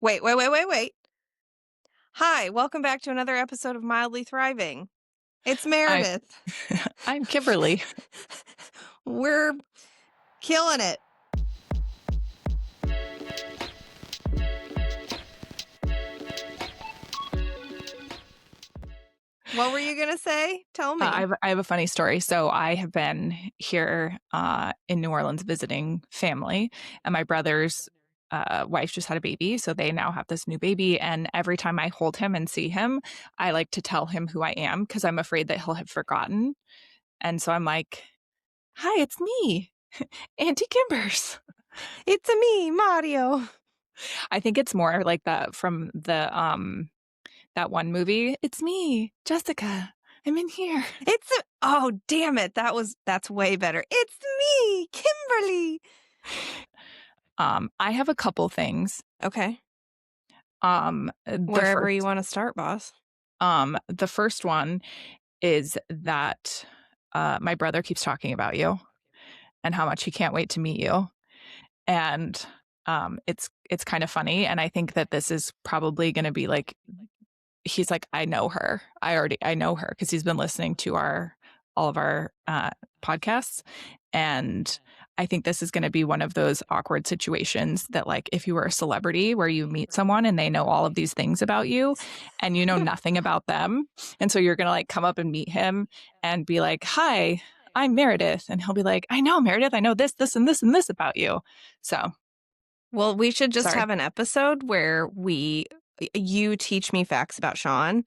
Wait. Hi, welcome back to another episode of Mildly Thriving. It's I Meredith. I'm Kimberly. We're killing it. What were you going to say? Tell me. I have a funny story. So I have been here in New Orleans visiting family, and my brother's wife just had a baby, so they now have this new baby. And every time I hold him and see him, I like to tell him who I am because I'm afraid that he'll have forgotten. And so I'm like, "Hi, it's me, Auntie Kimbers." It's a me, Mario. I think it's more like that from the that one movie. It's me, Jessica. I'm in here. Oh, damn it. That's way better. It's me, Kimberly. I have a couple things. Okay. The Wherever you first, want to start, boss. the first one is that my brother keeps talking about you and how much he can't wait to meet you, and it's kind of funny. And I think that this is probably going to be like he's like, I know her. I know her because he's been listening to all of our podcasts. And I think this is going to be one of those awkward situations that, like, if you were a celebrity where you meet someone and they know all of these things about you and you know nothing about them. And so you're going to like come up and meet him and be like, hi, I'm Meredith. And he'll be like, I know Meredith. I know this, this, and this, and this about you. So, Well, we should just sorry. have an episode where you teach me facts about Sean,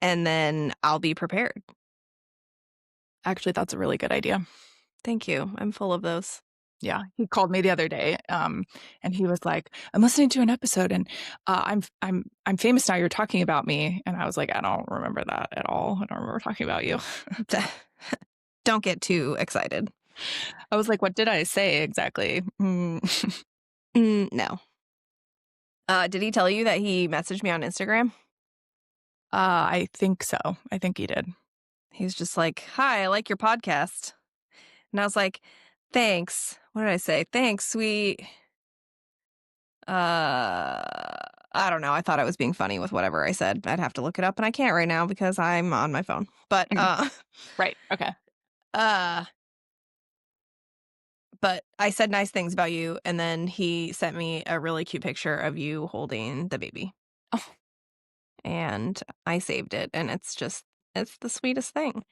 and then I'll be prepared. Actually, that's a really good idea. Thank you. I'm full of those. Yeah, he called me the other day, and he was like, "I'm listening to an episode, and I'm famous now. You're talking about me." And I was like, "I don't remember that at all. I don't remember talking about you." Don't get too excited. I was like, "What did I say exactly?" No. Did he tell you that he messaged me on Instagram? I think so. I think he did. He's just like, "Hi, I like your podcast." And I was like, "Thanks." What did I say? "Thanks, sweet." I don't know. I thought I was being funny with whatever I said. I'd have to look it up, and I can't right now because I'm on my phone. But Right. Okay. uh but I said nice things about you, and then he sent me a really cute picture of you holding the baby. Oh, And I saved it, and it's the sweetest thing.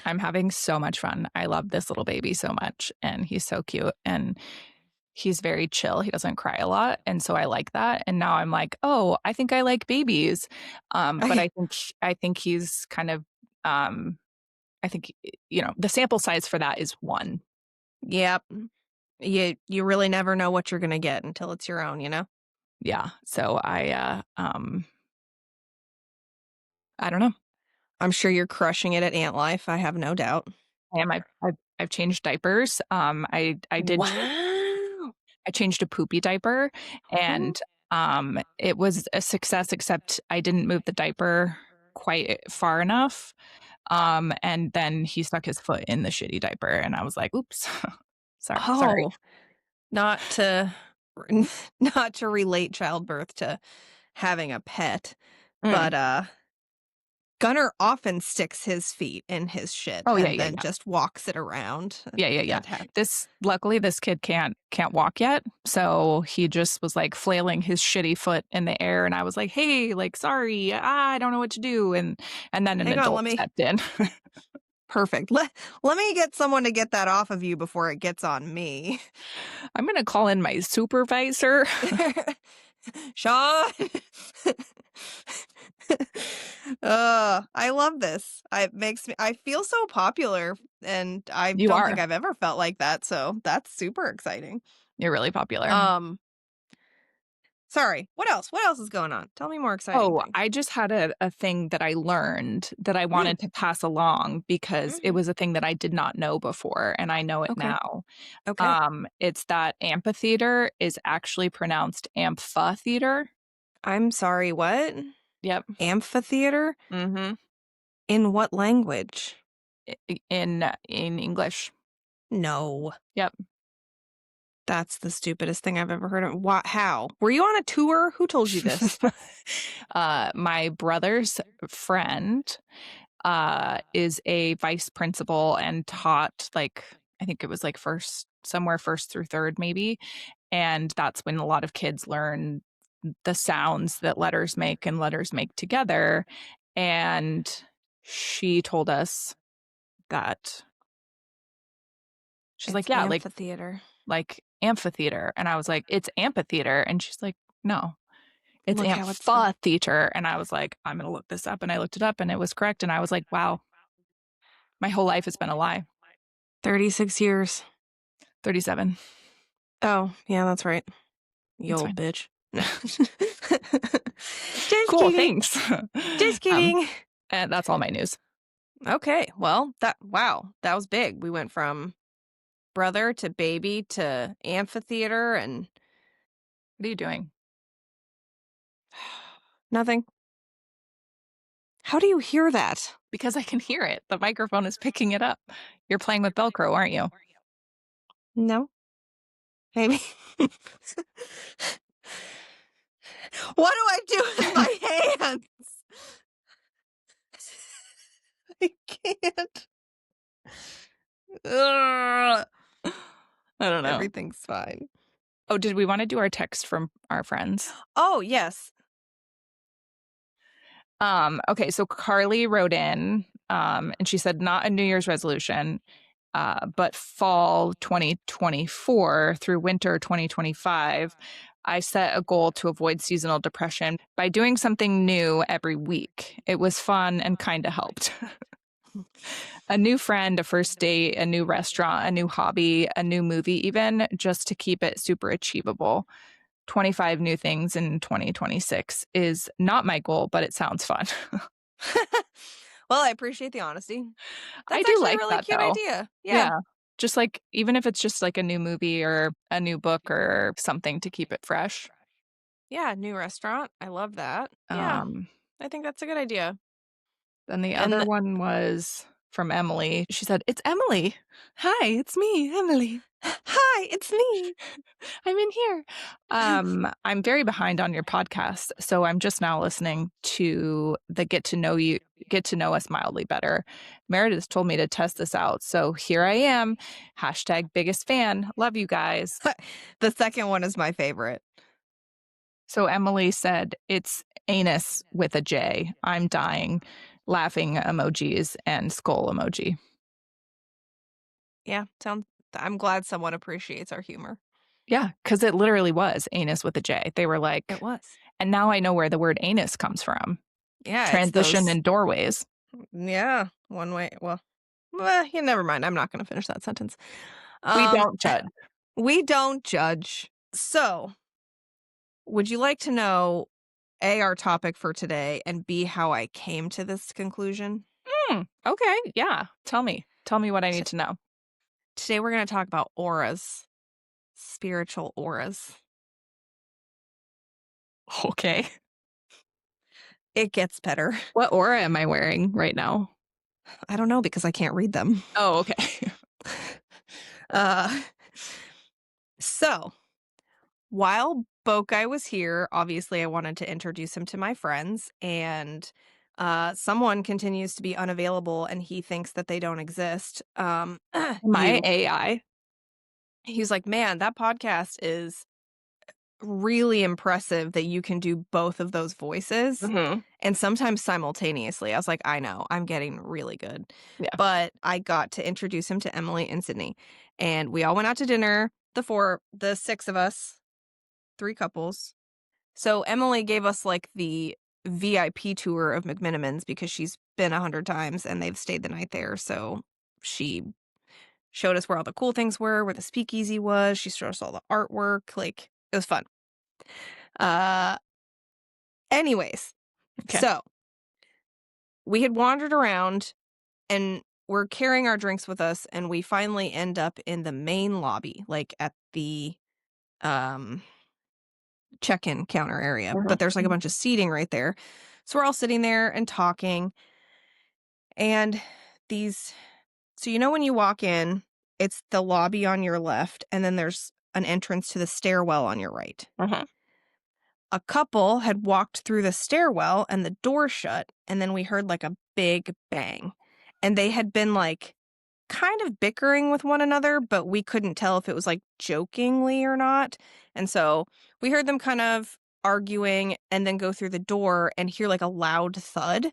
I'm having so much fun. I love this little baby so much, and he's so cute, and he's very chill. He doesn't cry a lot, and so I like that. And now I'm like, oh, I think I like babies. But I think he's kind of I think the sample size for that is one. Yep. You really never know what you're gonna get until it's your own, you know? Yeah. So I don't know. I'm sure you're crushing it at Ant Life, I have no doubt. I am. I've changed diapers. I did. Wow. I changed a poopy diaper, and it was a success. Except I didn't move the diaper quite far enough. And then he stuck his foot in the shitty diaper, and I was like, "Oops, sorry." Oh, not to not to relate childbirth to having a pet, but Gunner often sticks his feet in his shit Oh yeah, and yeah, then yeah, just walks it around. yeah. That had Luckily this kid can't walk yet, so he just was like flailing his shitty foot in the air, and I was like, "Hey, like, sorry, I don't know what to do," and then an Hang on, adult stepped in. perfect. Let me get someone to get that off of you before it gets on me. I'm gonna call in my supervisor. Sean. I love this. I feel so popular, and I You don't are. think I've ever felt like that, so that's super exciting. You're really popular. Sorry. What else? What else is going on? Tell me more exciting Oh, things. I just had a thing that I learned that I Mm, wanted to pass along because it mhm. was a thing that I did not know before, and I know it Okay. now. Okay. It's that amphitheater is actually pronounced amphitheater. I'm sorry, what? Yep. Amphitheater? Mm-hmm. In what language? In English. No. Yep. That's the stupidest thing I've ever heard of. How? Were you on a tour? Who told you this? My brother's friend is a vice principal and taught like I think it was like first through third maybe, and that's when a lot of kids learn the sounds that letters make and letters make together. And she told us that she's It's like, yeah, amphitheater. like amphitheater, and I was like, it's amphitheater, and she's like, no, it's Look how it's spelled. amphitheater, and I was like, I'm gonna look this up, and I looked it up, and it was correct, and I was like, wow, my whole life has been a lie. 36 years. 37. Oh, yeah, that's right. You It's old fine. bitch. Just Cool, kidding. thanks. Just kidding. And that's all my news. Okay, well, that was big. We went from brother to baby to amphitheater and What are you doing? nothing. How do you hear that? Because I can hear it. The microphone is picking it up. You're playing with Velcro, aren't you? No. Maybe. What do I do with my hands? I can't. Ugh. I don't know. Everything's fine. Oh, did we want to do our text from our friends? Oh, yes. Okay, so Carly wrote in, and she said not a New Year's resolution, but fall 2024 through winter 2025. I set a goal to avoid seasonal depression by doing something new every week. It was fun and kind of helped. A new friend, a first date, a new restaurant, a new hobby, a new movie, even just to keep it super achievable. 25 new things in 2026 is not my goal, but it sounds fun. Well, I appreciate the honesty. I That's do actually a like really that cute though. idea. Yeah. Yeah. Just like, even if it's just like a new movie or a new book or something to keep it fresh. Yeah, new restaurant. I love that. Yeah, Um, I think that's a good idea. then the And other one was from Emily. She said, it's Emily. Hi, it's me, Emily. hi, it's me. I'm in here. I'm very behind on your podcast, so I'm just now listening to the get to know us mildly better. Meredith told me to test this out, so here I am. Hashtag biggest fan. Love you guys. The second one is my favorite. So Emily said it's anus with a J. I'm dying. Laughing emojis and skull emoji. Yeah, I'm glad someone appreciates our humor. Yeah, because it literally was anus with a J. They were like, It was. and now I know where the word anus comes from. Yeah, it's Transition those. and doorways. Yeah, one way. Well, yeah, never mind. I'm not going to finish that sentence. We don't judge. We don't judge. So, would you like to know A, our topic for today, and B, how I came to this conclusion? Okay, yeah. Tell me what I need to know. Today, we're going to talk about auras, spiritual auras. Okay. It gets better. What aura am I wearing right now? I don't know because I can't read them. Oh, okay. So, while Bokai was here, obviously I wanted to introduce him to my friends, and someone continues to be unavailable and he thinks that they don't exist. My AI. He's like, man, that podcast is really impressive that you can do both of those voices Mm-hmm. and sometimes simultaneously. I was like, I know, I'm getting really good. Yeah. But I got to introduce him to Emily and Sydney, and we all went out to dinner, the six of us, 3 couples. So Emily gave us like the VIP tour of McMinimans because she's been 100 times and they've stayed the night there. So she showed us where all the cool things were, where the speakeasy was. She showed us all the artwork. Like, it was fun. Anyways, Okay. so we had wandered around and we're carrying our drinks with us, and we finally end up in the main lobby, like at the check-in counter area. But there's like a bunch of seating right there. So we're all sitting there and talking. And so when you walk in, it's the lobby on your left, and then there's an entrance to the stairwell on your right. Uh-huh. A couple had walked through the stairwell and the door shut, and then we heard like a big bang. And they had been like kind of bickering with one another, but we couldn't tell if it was like jokingly or not. And so we heard them kind of arguing and then go through the door and hear like a loud thud.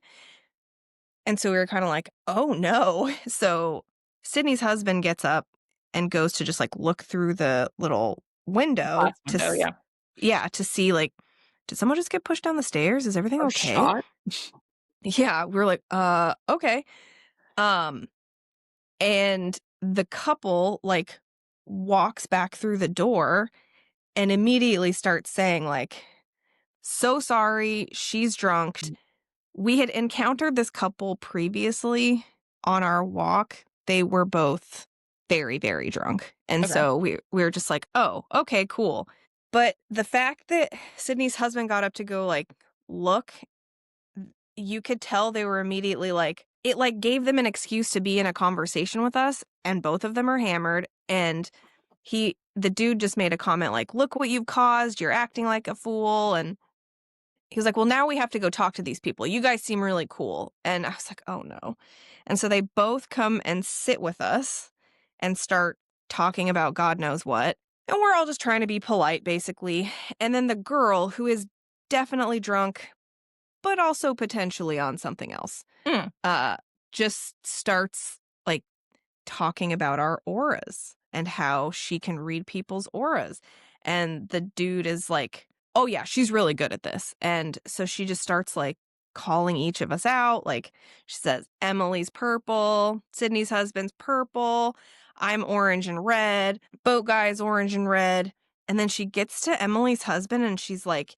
And so we were kind of like, oh no. So Sydney's husband gets up and goes to just like look through the little window Glass window, yeah. yeah, to see like, did someone just get pushed down the stairs? Is everything Or okay? shot. Yeah, we were like, okay. Um, and the couple like walks back through the door and immediately starts saying like, so sorry, she's drunk. We had encountered this couple previously on our walk. They were both very, very drunk. And Okay. so we were just like, oh, okay, cool. But the fact that Sydney's husband got up to go like look, you could tell they were immediately like, it like gave them an excuse to be in a conversation with us. And both of them are hammered. And the dude just made a comment like, look what you've caused. You're acting like a fool. And he was like, well, now we have to go talk to these people. You guys seem really cool. And I was like, oh no. And so they both come and sit with us and start talking about God knows what. And we're all just trying to be polite, basically. And then the girl, who is definitely drunk, but also potentially on something else, Mm. just starts like talking about our auras and how she can read people's auras. And the dude is like, oh yeah, she's really good at this. And so she just starts like calling each of us out. Like she says, Emily's purple, Sydney's husband's purple, I'm orange and red, boat guy's orange and red. And then she gets to Emily's husband and she's like,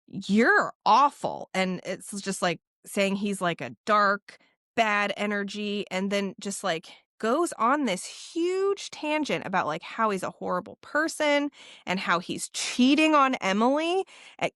you're awful. And it's just like saying he's like a dark, bad energy. And then just like goes on this huge tangent about like how he's a horrible person and how he's cheating on Emily.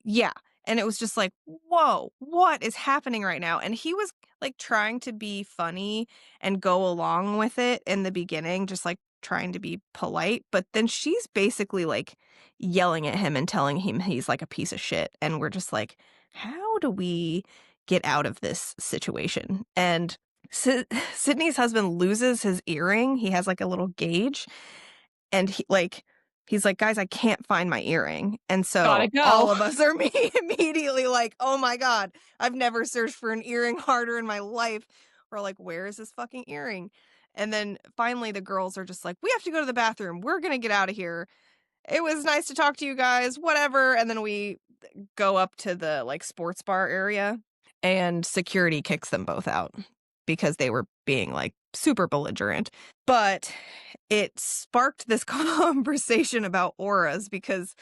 Yeah. And it was just like, whoa, what is happening right now? And he was like trying to be funny and go along with it in the beginning, just like trying to be polite. But then she's basically like yelling at him and telling him he's like a piece of shit. And we're just like, how do we get out of this situation? And Sydney's husband loses his earring. He has like a little gauge, and he's like, guys, I can't find my earring. And Gotta so all go. of us are immediately like, oh my God, I've never searched for an earring harder in my life. We're like, where is this fucking earring? And then finally the girls are just like, we have to go to the bathroom. We're going to get out of here. It was nice to talk to you guys, whatever. And then we go up to the like sports bar area and security kicks them both out because they were being like super belligerent. But it sparked this conversation about auras because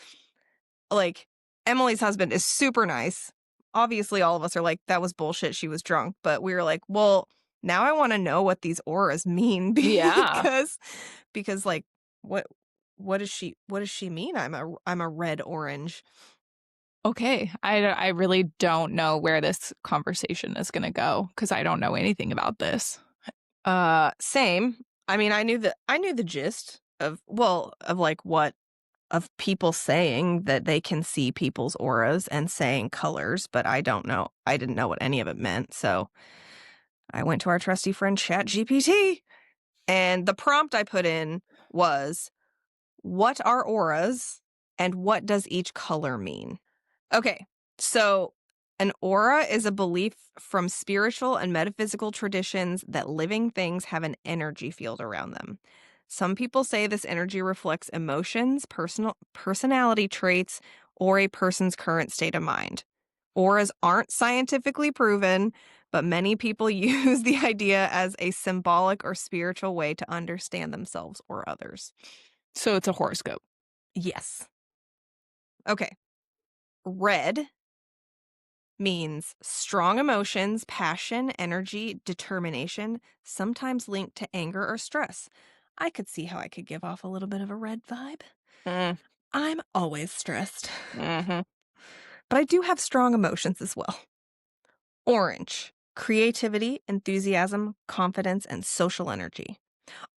like Emily's husband is super nice. Obviously, all of us are like, that was bullshit. She was drunk. But we were like, well, now I want to know what these auras mean Yeah. because like what does she mean? I'm a red orange. Okay. I really don't know where this conversation is going to go because I don't know anything about this. Same. I mean, I knew the gist of like what of people saying that they can see people's auras and saying colors, but I don't know. I didn't know what any of it meant. So I went to our trusty friend ChatGPT, and the prompt I put in was, what are auras and what does each color mean? Okay, so an aura is a belief from spiritual and metaphysical traditions that living things have an energy field around them. Some people say this energy reflects emotions, personality traits, or a person's current state of mind. Auras aren't scientifically proven, but many people use the idea as a symbolic or spiritual way to understand themselves or others. So it's a horoscope. Yes. Okay. Red means strong emotions, passion, energy, determination, sometimes linked to anger or stress. I could see how I could give off a little bit of a red vibe. Mm. I'm always stressed, Mm-hmm. but I do have strong emotions as well. Orange, creativity, enthusiasm, confidence, and social energy.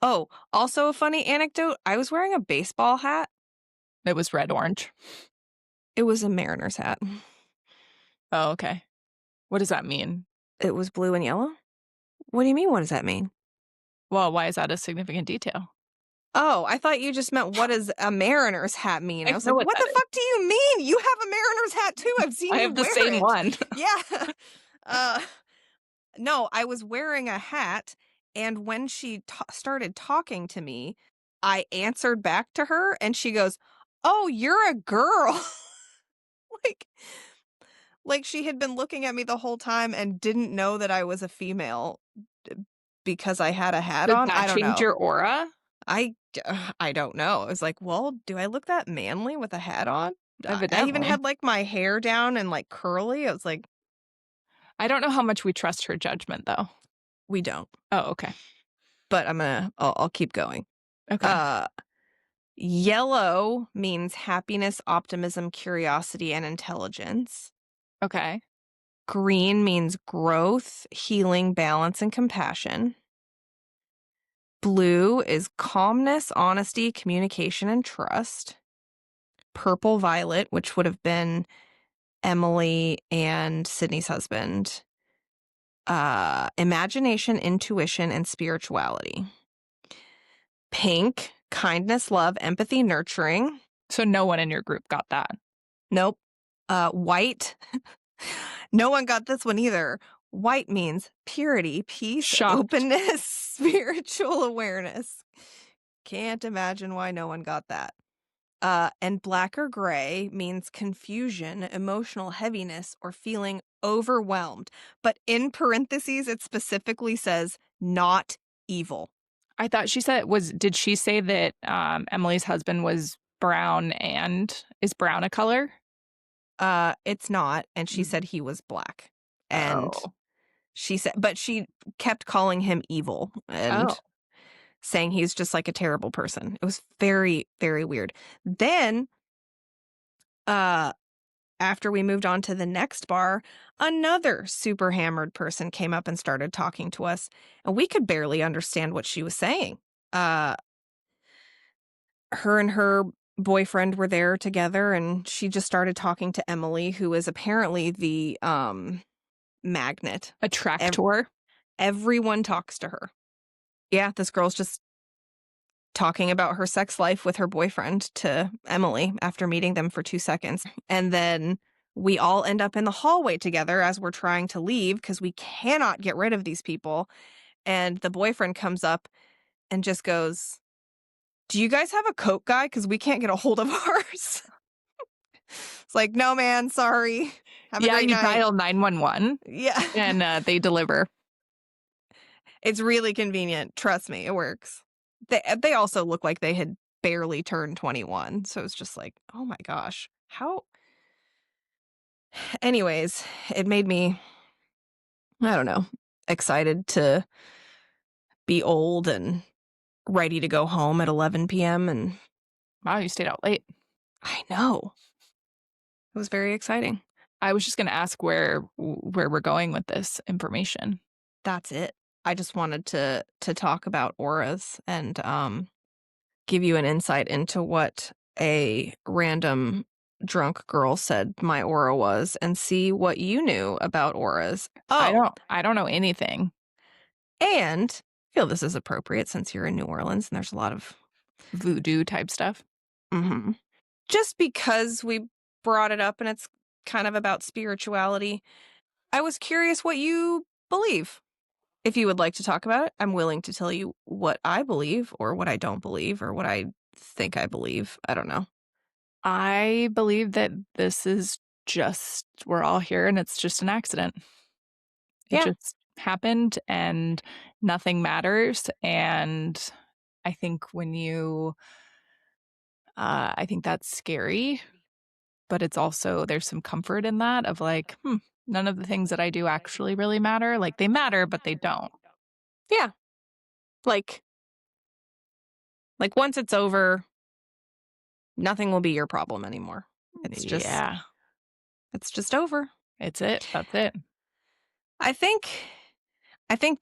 Oh, also a funny anecdote. I was wearing a baseball hat It was red orange. It was a mariner's hat. Oh, okay. What does that mean? It was blue and yellow? What do you mean, what does that mean? Well, why is that a significant detail? Oh, I thought you just meant what does a mariner's hat mean? I I was know like, what what that the is. fuck do you mean? You have a mariner's hat too. I've seen I you have the wear same it. one. Yeah. Uh, no, I was wearing a hat, and when she started talking to me, I answered back to her, and she goes, "Oh, you're a girl." like, like she had been looking at me the whole time and didn't know that I was a female because I had a hat Did on. that I don't change know. your aura? I don't know. I was like, well, do I look that manly with a hat on? I even Evidently. had like my hair down and like curly. I was like, I don't know how much we trust her judgment, though. we don't. Oh, okay. But I'll keep going. Okay. Uh, Yellow means happiness, optimism, curiosity, and intelligence. Okay. Green means growth, healing, balance, and compassion. Blue is calmness, honesty, communication, and trust. Purple violet, which would have been Emily and Sydney's husband, imagination, intuition, and spirituality. Pink, kindness, love, empathy, nurturing. So no one in your group got that. Nope. White, no one got this one either. White means purity, peace, Shocked. openness, spiritual awareness. Can't imagine why no one got that. And black or gray means confusion, emotional heaviness, or feeling overwhelmed. But in parentheses, it specifically says not evil. I thought she said did she say that Emily's husband was brown and is brown a color? It's not. And she said he was black. And Oh. she said, but she kept calling him evil Oh. and saying he's just like a terrible person. It was very, very weird. Then, after we moved on to the next bar, another super hammered person came up and started talking to us, and we could barely understand what she was saying. Her and her boyfriend were there together, and she just started talking to Emily, who is apparently the magnet. Attractor. Everyone talks to her. Yeah, this girl's just talking about her sex life with her boyfriend to Emily after meeting them for 2 seconds. And then we all end up in the hallway together as we're trying to leave because we cannot get rid of these people. And the boyfriend comes up and just goes, "Do you guys have a Coke guy? Because we can't get a hold of ours." It's like, no, man, sorry. Have a Yeah, great you night. dial 911 Yeah. and they deliver. It's really convenient. Trust me, it works. They also look like they had barely turned 21. So it's just like, oh my gosh. How? Anyways, it made me, I don't know, excited to be old and ready to go home at 11 p.m. And Wow, you stayed out late. I know. It was very exciting. I was just going to ask where we're going with this information. That's it. I just wanted to talk about auras and give you an insight into what a random drunk girl said my aura was and see what you knew about auras. Oh, I don't know anything. and I feel this is appropriate since you're in New Orleans and there's a lot of Voodoo type stuff. mm-hmm. Just because we brought it up and it's kind of about spirituality, I was curious what you believe. If you would like to talk about it, I'm willing to tell you what I believe or what I don't believe or what I think I believe. I don't know. I believe that this is just, we're all here and it's just an accident. It Yeah. just happened and nothing matters. And I think I think that's scary, but it's also, there's some comfort in that of like, none of the things that I do actually really matter. Like they matter, but they don't. Yeah. Like once it's over, nothing will be your problem anymore. Yeah, It's just over. it's it. That's it. I think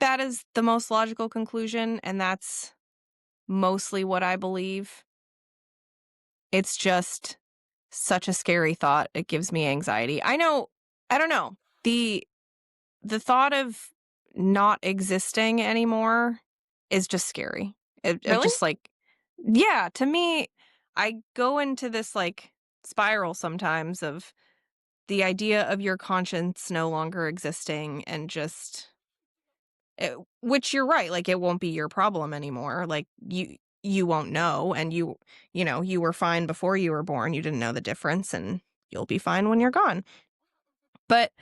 that is the most logical conclusion, and that's mostly what I believe. It's just such a scary thought. It gives me anxiety. I know, I don't know. The thought of not existing anymore is just scary. It Really? just like, yeah, to me, I go into this like spiral sometimes of the idea of your conscience no longer existing and just which you're right, like it won't be your problem anymore. Like you won't know, and you know, you were fine before you were born. You didn't know the difference, and you'll be fine when you're gone. But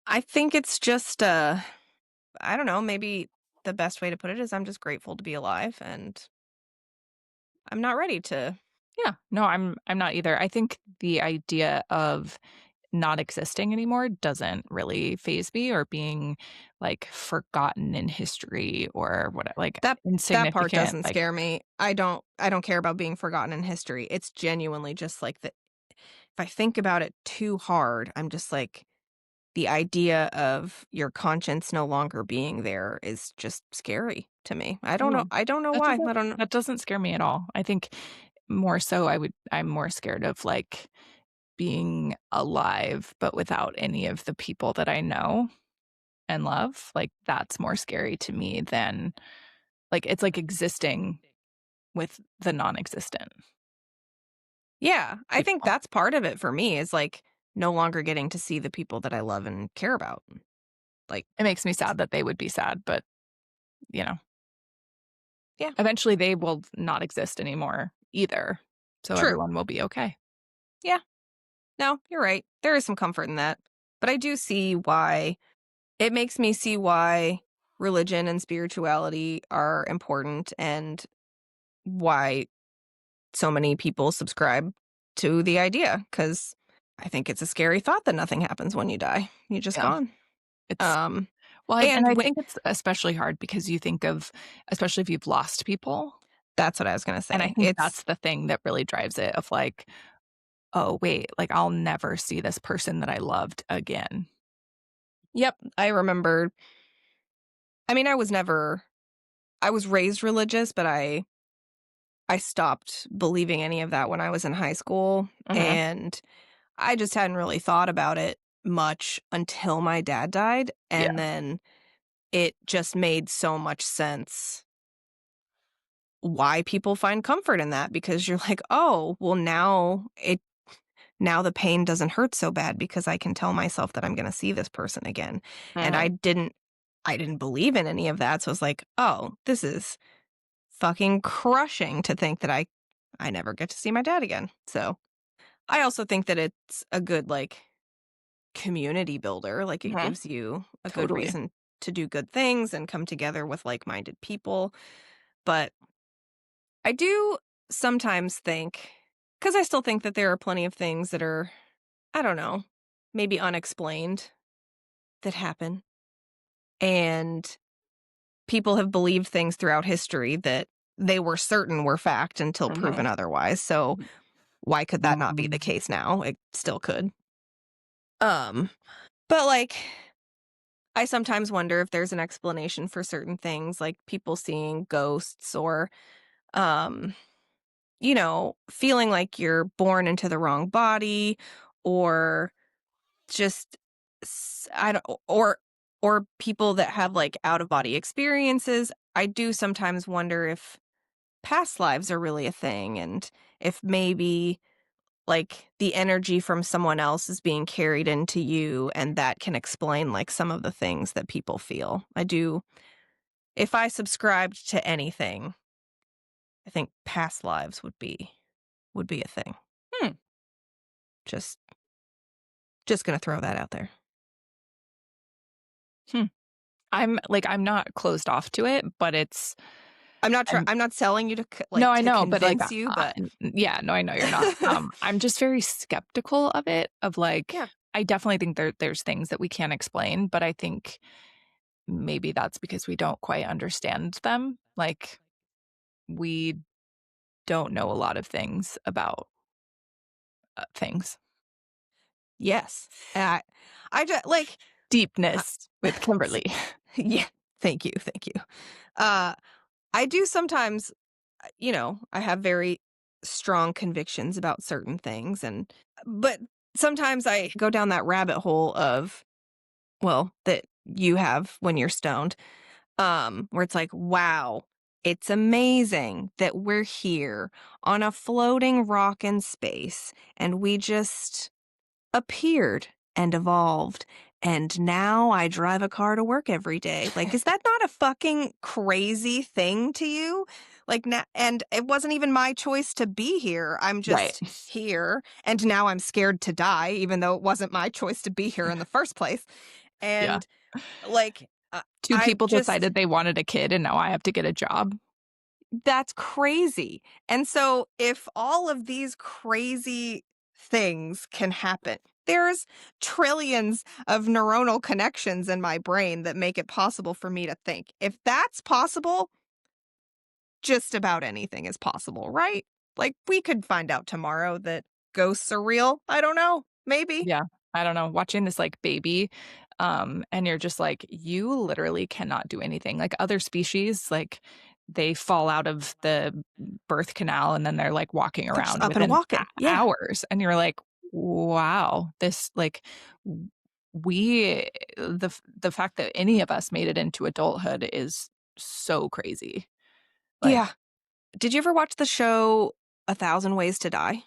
I think it's just I don't know, maybe the best way to put it is I'm just grateful to be alive, and I'm not ready to. Yeah. No, I'm not either. I think the idea of not existing anymore doesn't really phase me, or being like forgotten in history or what, like That part insignificant. doesn't Like, scare me. I don't care about being forgotten in history. It's genuinely just like that if I think about it too hard, I'm just like the idea of your conscience no longer being there is just scary to me. oh, I don't know that why. doesn't I don't know. that doesn't scare me at all. I think more so I'm more scared of like being alive but without any of the people that I know and love. Like that's more scary to me than like it's like existing with the non-existent Yeah, I think people. that's part of it for me is like no longer getting to see the people that I love and care about. Like, It makes me sad that they would be sad, but, you know, yeah, eventually they will not exist anymore either, so true. everyone will be okay. Yeah, no, you're right. There is some comfort in that. But I do see why it makes me see why religion and spirituality are important and why so many people subscribe to the idea because I think it's a scary thought that nothing happens when you die. You're just Yeah, gone. it's Um, well, and and I when, think it's especially hard because you think of, especially if you've lost people, that's what I was gonna and I say. think that's the thing that really drives it of like, "Oh, wait, like, I'll never see this person that I loved again." Yep, I remember. I mean, I was raised religious, but I stopped believing any of that when I was in high school, Mhm. and I just hadn't really thought about it much until my dad died, and Yeah. then it just made so much sense why people find comfort in that because you're like, "Oh, well now the pain doesn't hurt so bad because I can tell myself that I'm gonna see this person again." And Mhm. I didn't believe in any of that, so I was like, "Oh, this is fucking crushing to think that I never get to see my dad again." So, I also think that it's a good, like, community builder, like, it Mhm. gives you a good Totally. reason to do good things and come together with like-minded people, but I do sometimes think, because I still think that there are plenty of things that are, I don't know, maybe unexplained that happen, and people have believed things throughout history that they were certain were fact until Mhm. proven otherwise, so why could that not be the Mhm. case now? It still could. Um, but, like, I sometimes wonder if there's an explanation for certain things, like people seeing ghosts or, um, you know, feeling like you're born into the wrong body or just I don't or people that have like out of body experiences. I do sometimes wonder if past lives are really a thing and if maybe like the energy from someone else is being carried into you and that can explain like some of the things that people feel. I do if I subscribed to anything, I think past lives would be a thing. Hmm. Just gonna throw that out there. Hmm. I'm not closed off to it, but I'm I'm not selling you to no, like I to know, but, like, convince you, but yeah, no, I know you're not. I'm just very skeptical of it, of, like, yeah. I definitely think there's things that we can't explain, but I think maybe that's because we don't quite understand them. Like, we don't know a lot of things about, things. Yes. I just like Deepness with Kimberly. yeah, thank you. Uh, I do sometimes, you know, I have very strong convictions about certain things, but sometimes I go down that rabbit hole of, well, that you have when you're stoned, where it's like, wow, it's amazing that we're here on a floating rock in space and we just appeared and evolved. And now I drive a car to work every day. Like, is that not a fucking crazy thing to you? Like, and it wasn't even my choice to be here. I'm Right. just here. And now I'm scared to die, even though it wasn't my choice to be here in the first place. Yeah. And like, Two I people just, decided they wanted a kid and now I have to get a job. that's crazy. And so if all of these crazy things can happen, there's trillions of neuronal connections in my brain that make it possible for me to think. If that's possible, just about anything is possible, right? Like we could find out tomorrow that ghosts are real. I don't know. Maybe. Yeah. I don't know, watching this, like, baby, and you're just like, "You literally cannot do anything." Like, other species, like, they fall out of the birth canal and then they're, like, walking They're just around up and within walking. Yeah. hours, and you're like, "Wow, this, like, w we the fact that any of us made it into adulthood is so crazy." Like, Yeah. Did you ever watch the show A Thousand Ways to Die?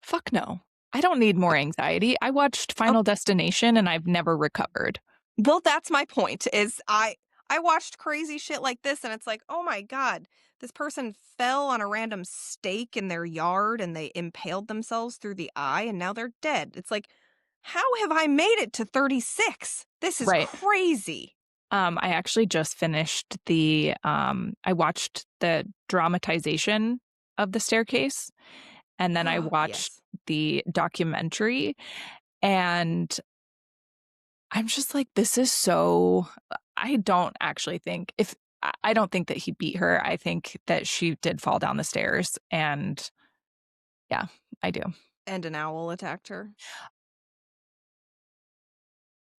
fuck no. I don't need more anxiety. I watched Final Destination and I've never recovered. Well, that's my point is I watched crazy shit like this and it's like, "Oh my god, this person fell on a random stake in their yard and they impaled themselves through the eye and now they're dead." It's like, "How have I made it to 36? This is Right. crazy." I actually just finished I watched the dramatization of The Staircase, and then I watched Yes. the documentary, and I'm just like, this is so I don't actually think if I don't think that he beat her. I think that she did fall down the stairs, and yeah, I do. And an owl attacked her.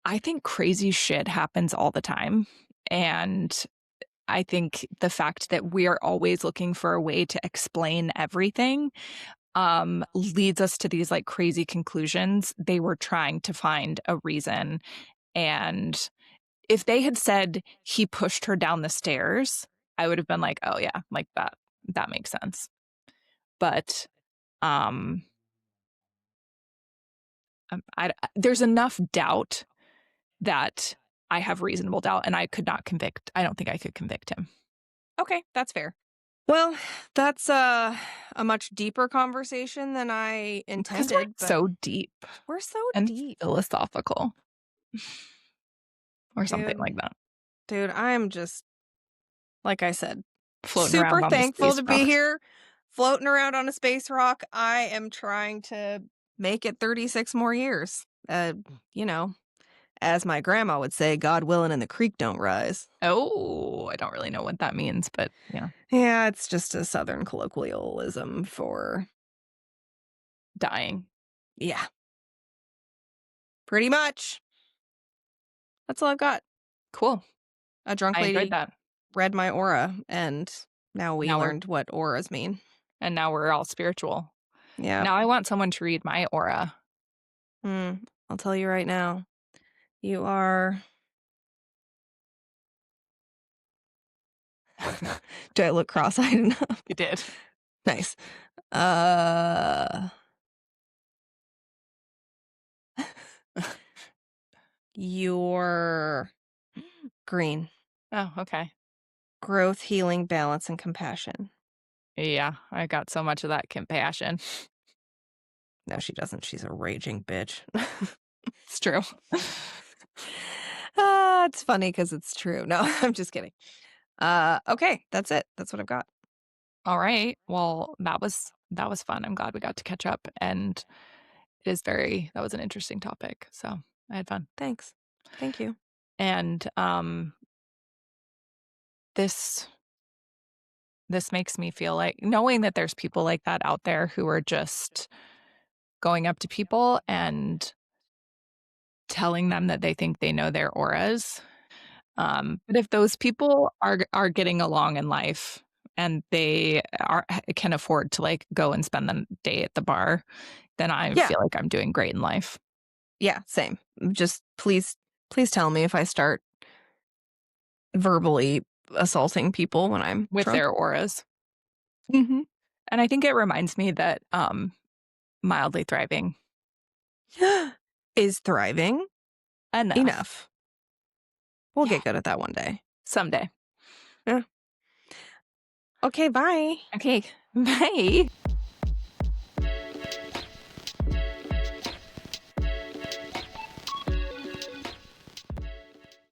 I think crazy shit happens all the time, and I think the fact that we are always looking for a way to explain everything, leads us to these, like, crazy conclusions. They were trying to find a reason, and if they had said he pushed her down the stairs, I would have been like, "Oh, yeah, like, that makes sense." But, um, I there's enough doubt that I have reasonable doubt, and I don't think I could convict him. Okay, that's fair. Well, that's a much deeper conversation than I Because 'cause we're intended, but so deep we're so and deep. philosophical or something like Dude, that, dude, I'm just like I said, floating super around on the thankful space to be rock. here, floating around on a space rock. I am trying to make it 36 more years. You know, as my grandma would say, God willing and the creek don't rise. Oh, I don't really know what that means, but yeah, Yeah, it's just a Southern colloquialism for, dying. yeah, pretty much. That's all I've got. Cool. A drunk I enjoyed lady that. read my aura, and now we Now we're learned what auras mean. and now we're all spiritual. Yep. Now I want someone to read my aura. I'll tell you right now, you are. Do I look cross-eyed enough? You did. Nice. Uh, you're green. Oh, okay. Growth, healing, balance, and compassion. Yeah, I got so much of that compassion. No, she doesn't. She's a raging bitch. It's true. It's funny because it's true. No, I'm just kidding. Okay, that's it. That's what I've got. All right. Well, that was fun. I'm glad we got to catch up, and that was an interesting topic. So I had fun. Thanks. Thank you. And this this makes me feel like knowing that there's people like that out there who are just going up to people and telling them that they think they know their auras. But if those people are getting along in life, and they can afford to like go and spend the day at the bar, then I Yeah. feel like I'm doing great in life. Yeah, same. Just please tell me if I start verbally assaulting people when I'm With drunk. their auras. Mhm. And I think it reminds me that mildly thriving Is thriving enough enough. We'll yeah get good at that one day. someday. Yeah. Okay, bye. Okay, bye.